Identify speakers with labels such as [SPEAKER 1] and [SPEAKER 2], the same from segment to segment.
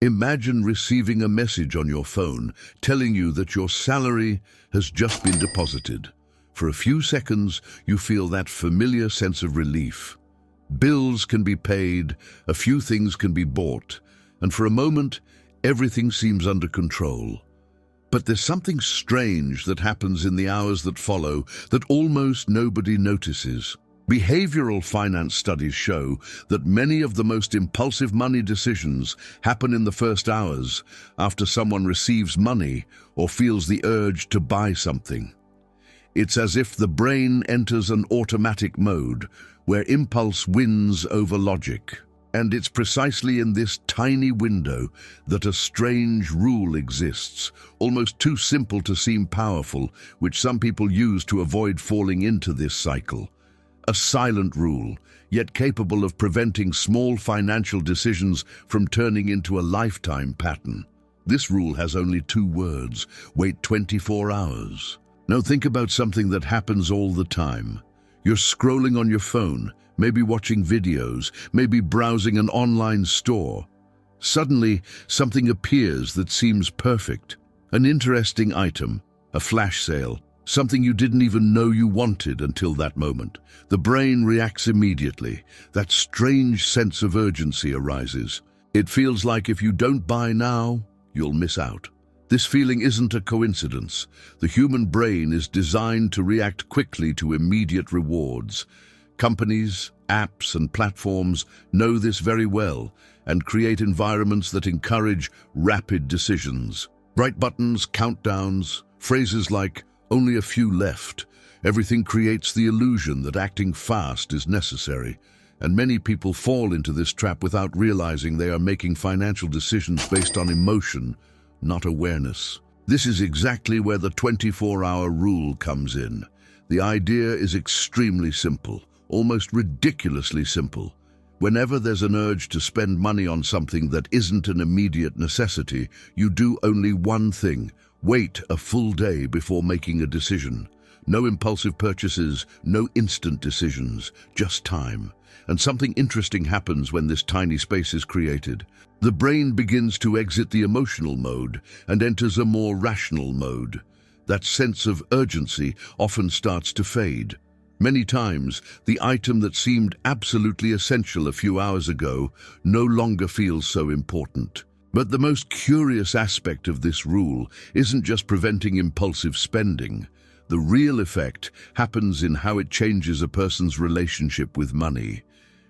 [SPEAKER 1] Imagine receiving a message on your phone telling you that your salary has just been deposited. For a few seconds, you feel that familiar sense of relief. Bills can be paid, a few things can be bought, and for a moment, everything seems under control. But there's something strange that happens in the hours that follow that almost nobody notices. Behavioral finance studies show that many of the most impulsive money decisions happen in the first hours after someone receives money or feels the urge to buy something. It's as if the brain enters an automatic mode where impulse wins over logic. And it's precisely in this tiny window that a strange rule exists, almost too simple to seem powerful, which some people use to avoid falling into this cycle. A silent rule, yet capable of preventing small financial decisions from turning into a lifetime pattern. This rule has only 2 words: wait 24 hours. Now think about something that happens all the time. You're scrolling on your phone, maybe watching videos, maybe browsing an online store. Suddenly, something appears that seems perfect. An interesting item, a flash sale, something you didn't even know you wanted until that moment. The brain reacts immediately. That strange sense of urgency arises. It feels like if you don't buy now, you'll miss out. This feeling isn't a coincidence. The human brain is designed to react quickly to immediate rewards. Companies, apps, and platforms know this very well and create environments that encourage rapid decisions. Bright buttons, countdowns, phrases like "only a few left." Everything creates the illusion that acting fast is necessary, and many people fall into this trap without realizing they are making financial decisions based on emotion, not awareness. This is exactly where the 24-hour rule comes in. The idea is extremely simple, almost ridiculously simple. Whenever there's an urge to spend money on something that isn't an immediate necessity, you do only one thing: wait a full day before making a decision. No impulsive purchases, no instant decisions, just time. And something interesting happens when this tiny space is created. The brain begins to exit the emotional mode and enters a more rational mode. That sense of urgency often starts to fade. Many times, the item that seemed absolutely essential a few hours ago no longer feels so important. But the most curious aspect of this rule isn't just preventing impulsive spending. The real effect happens in how it changes a person's relationship with money.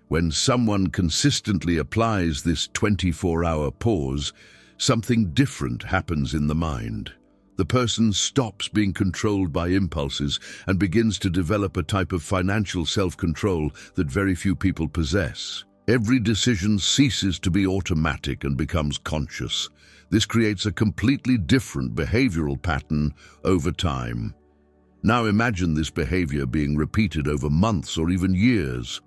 [SPEAKER 1] When someone consistently applies this 24-hour pause, something different happens in the mind. The person stops being controlled by impulses and begins to develop a type of financial self-control that very few people possess. Every decision ceases to be automatic and becomes conscious. This creates a completely different behavioral pattern over time. Now imagine this behavior being repeated over months or even years.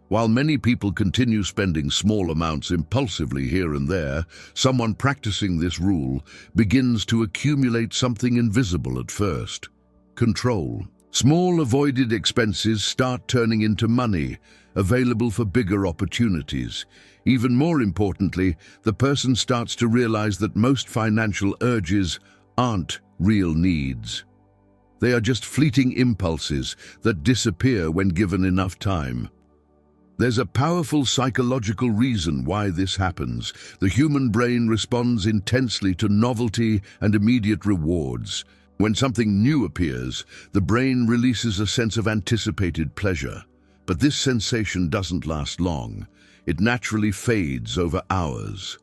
[SPEAKER 1] While many people continue spending small amounts impulsively here and there, someone practicing this rule begins to accumulate something invisible at first: control. Small avoided expenses start turning into money, available for bigger opportunities. Even more importantly, the person starts to realize that most financial urges aren't real needs. They are just fleeting impulses that disappear when given enough time. There's a powerful psychological reason why this happens. The human brain responds intensely to novelty and immediate rewards. When something new appears, the brain releases a sense of anticipated pleasure. But this sensation doesn't last long. It naturally fades over hours.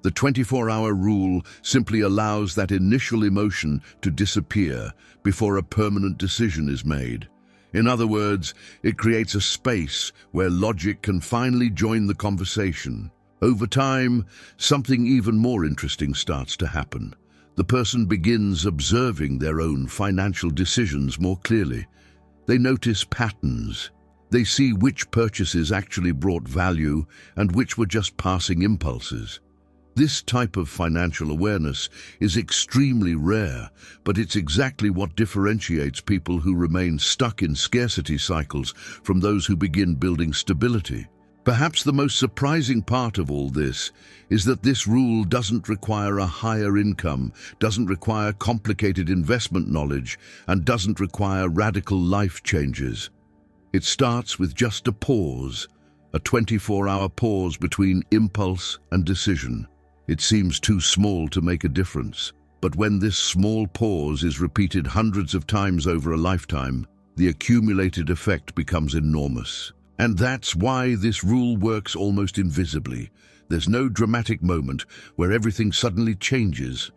[SPEAKER 1] The 24-hour rule simply allows that initial emotion to disappear before a permanent decision is made. In other words, it creates a space where logic can finally join the conversation. Over time, something even more interesting starts to happen. The person begins observing their own financial decisions more clearly. They notice patterns. They see which purchases actually brought value and which were just passing impulses. This type of financial awareness is extremely rare, but it's exactly what differentiates people who remain stuck in scarcity cycles from those who begin building stability. Perhaps the most surprising part of all this is that this rule doesn't require a higher income, doesn't require complicated investment knowledge, and doesn't require radical life changes. It starts with just a pause, a 24-hour pause between impulse and decision. It seems too small to make a difference, but when this small pause is repeated hundreds of times over a lifetime, the accumulated effect becomes enormous. And that's why this rule works almost invisibly. There's no dramatic moment where everything suddenly changes.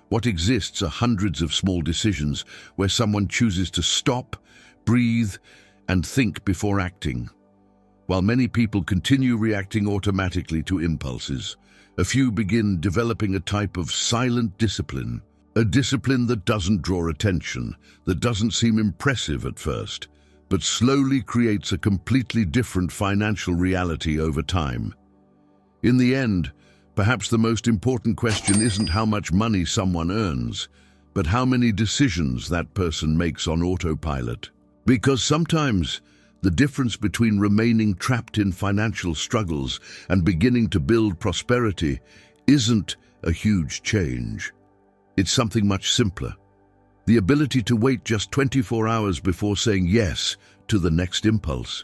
[SPEAKER 1] What exists are hundreds of small decisions where someone chooses to stop, breathe, and think before acting. While many people continue reacting automatically to impulses, a few begin developing a type of silent discipline, a discipline that doesn't draw attention, that doesn't seem impressive at first, but slowly creates a completely different financial reality over time. In the end, perhaps the most important question isn't how much money someone earns, but how many decisions that person makes on autopilot. Because sometimes the difference between remaining trapped in financial struggles and beginning to build prosperity isn't a huge change. It's something much simpler. The ability to wait just 24 hours before saying yes to the next impulse.